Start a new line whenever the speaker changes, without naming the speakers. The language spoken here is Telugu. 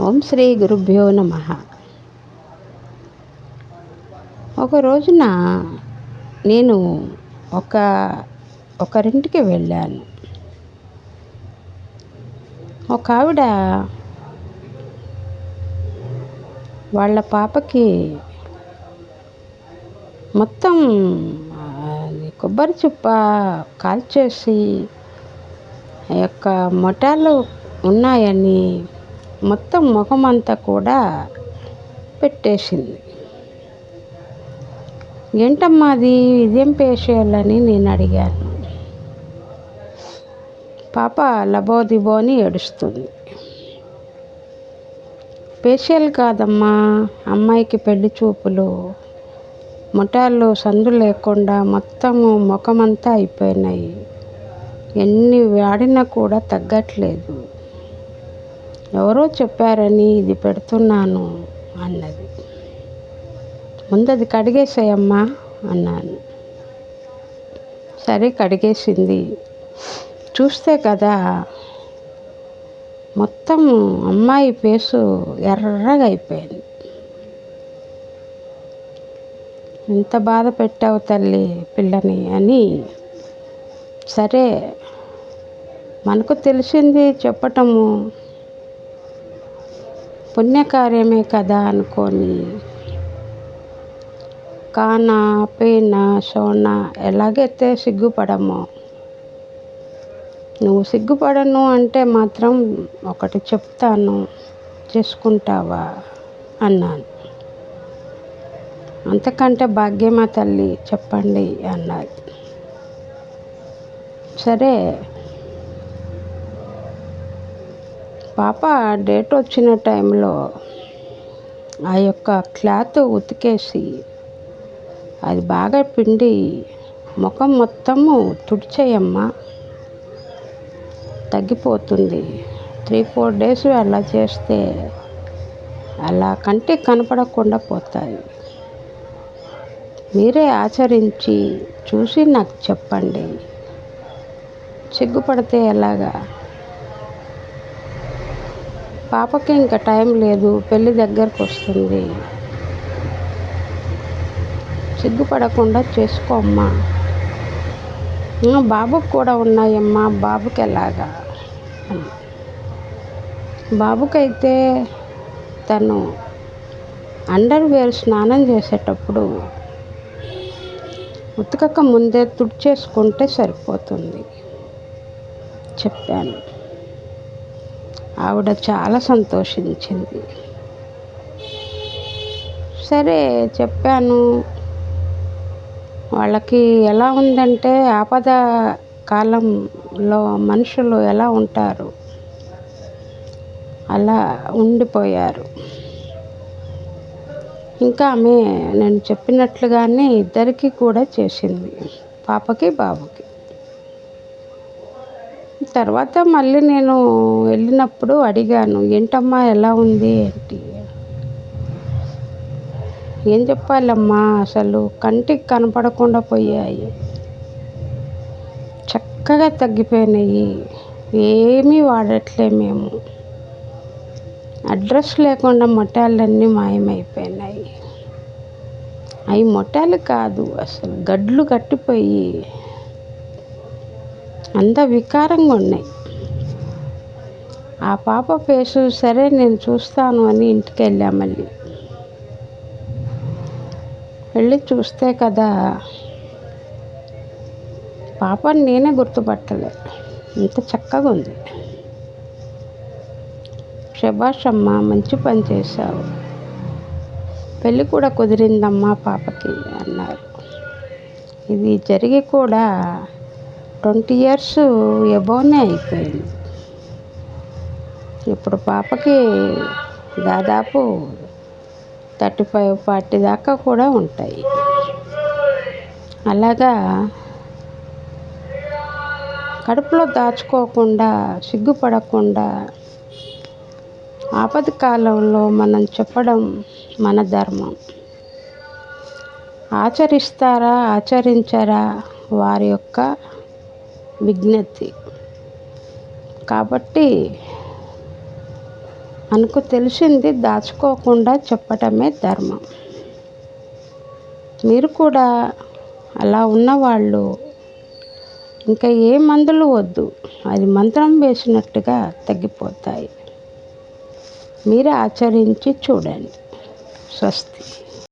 ఓం శ్రీ గురుభ్యో నమ. ఒక రోజున నేను ఒకరింటికి వెళ్ళాను. ఒక ఆవిడ వాళ్ళ పాపకి మొత్తం కొబ్బరి చిప్ప కాల్చేసి మొటాలు ఉన్నాయని మొత్తం ముఖమంతా కూడా పెట్టేసింది. ఏంటమ్మా అది, ఇదేం ఫేషియల్ అని నేను అడిగాను. పాప లబోదిబో అని ఏడుస్తుంది. ఫేషియల్ కాదమ్మా, అమ్మాయికి పెళ్లి చూపులు, ముఠాలు సందు లేకుండా మొత్తము ముఖమంతా అయిపోయినాయి, ఎన్ని వాడినా కూడా తగ్గట్లేదు, ఎవరో చెప్పారని ఇది పెడుతున్నాను అన్నది. ముందు అది కడిగేసాయమ్మా అన్నాను. సరే కడిగేసింది. చూస్తే కదా మొత్తం అమ్మాయి ఫేసు ఎర్రగా అయిపోయింది. ఎంత బాధ పెట్టావు తల్లి పిల్లని అని. సరే మనకు తెలిసింది చెప్పటము పుణ్యకార్యమే కదా అనుకొని కానా పేనా సోనా ఎలాగైతే సిగ్గుపడమో, నువ్వు సిగ్గుపడను అంటే మాత్రం ఒకటి చెప్తాను, చేసుకుంటావా అన్నాను. అంతకంటే భాగ్యమా తల్లి చెప్పండి అన్నది. సరే పాప డేట్ వచ్చిన టైంలో ఆ యొక్క క్లాత్ ఉతికేసి అది బాగా పిండి ముఖం మొత్తము తుడిచేయమ్మా, తగ్గిపోతుంది. 3-4 days అలా చేస్తే అలా కంటికి కనపడకుండా పోతాయి. మీరే ఆచరించి చూసి నాకు చెప్పండి, సిగ్గుపడితే ఎలాగా. పాపకి ఇంకా టైం లేదు, పెళ్ళి దగ్గరకు వస్తుంది, సిగ్గుపడకుండా చేసుకోమ్మా. బాబుకి కూడా ఉన్నాయమ్మా, బాబుకి ఎలాగా అని. బాబుకైతే తను అండర్వేర్ స్నానం చేసేటప్పుడు ఉతకక ముందే తుడిచేసుకుంటే సరిపోతుంది చెప్పాను. ఆవిడ చాలా సంతోషించింది. సరే చెప్పాను. వాళ్ళకి ఎలా ఉందంటే ఆపద కాలంలో మనుషులు ఎలా ఉంటారు అలా ఉండిపోయారు. ఇంకా ఆమె నేను చెప్పినట్లుగానే ఇద్దరికి కూడా చేసింది, పాపకి బాబుకి. తర్వాత మళ్ళీ నేను వెళ్ళినప్పుడు అడిగాను, ఏంటమ్మా ఎలా ఉంది ఏంటి. ఏం చెప్పాలమ్మా, అసలు కంటికి కనపడకుండా పోయాయి, చక్కగా తగ్గిపోయినాయి, ఏమీ వాడట్లే మేము, అడ్రస్ లేకుండా మొట్టాలన్నీ మాయమైపోయినాయి. అవి మొట్టాలు కాదు, అసలు గడ్లు కట్టిపోయి అంత వికారంగా ఉన్నాయి. ఆ పాప ఫేసు సరే నేను చూస్తాను అని ఇంటికి వెళ్ళా. మళ్ళీ వెళ్ళి చూస్తే కదా పాపని నేనే గుర్తుపట్టలే, ఇంత చక్కగా ఉంది. శభాష్ అమ్మా, మంచి పని చేశావు, పెళ్ళి కూడా కుదిరిందమ్మా పాపకి అన్నారు. ఇది జరిగి కూడా 20 years ఎబోనే అయిపోయింది. ఇప్పుడు పాపకి దాదాపు 35-40 దాకా కూడా ఉంటాయి. అలాగా కడుపులో దాచుకోకుండా, సిగ్గుపడకుండా ఆపద కాలంలో మనం చెప్పడం మన ధర్మం. ఆచరిస్తారా ఆచరించరా వారి యొక్క విజ్ఞప్తి. కాబట్టి మనకు తెలిసింది దాచుకోకుండా చెప్పటమే ధర్మం. మీరు కూడా అలా ఉన్నవాళ్ళు ఇంకా ఏ మందులు వద్దు, అది మంత్రం వేసినట్టుగా తగ్గిపోతాయి. మీరు ఆచరించి చూడండి. స్వస్తి.